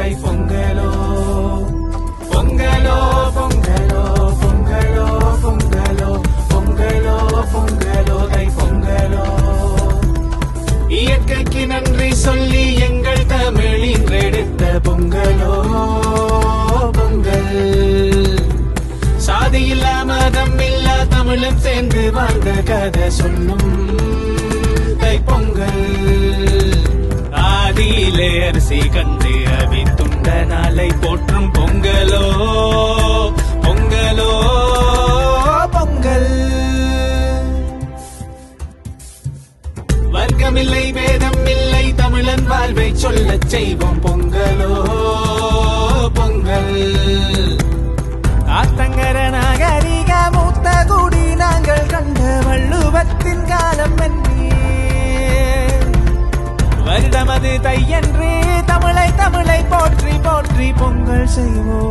தை பொங்கலோ பொங்கலோ பொங்கலோ பொங்கலோ பொங்கலோ பொங்கலோ பொங்கலோ தை பொங்கலோ. இயற்கைக்கு நன்றி சொல்லி எங்கள் தமிழின் எடுத்த பொங்கலோ பொங்கல். சாதியில்லா மதம் இல்லா தமிழும் சேர்ந்து வாழ்ந்த கதை சொல்லும் தை பொங்கல். ஆதியிலே அரிசி கண்டு அவித்துண்ட நாளை போற்றும் பொங்கலோ பொங்கலோ பொங்கல். வர்க்கமில்லை வேதம் இல்லை தமிழன் வாழ்வை சொல்லச் செய்வோம் பொங்கலோ பொங்கல். ஆத்தங்கர நாகரிக மூத்த குடி நாங்கள் கண்ட வள்ளுவத்தின் காலம் என்றே வருடமது தையன்று தமிழை தமிழை போற்றி போற்றி பொங்கல் செய்வோம்.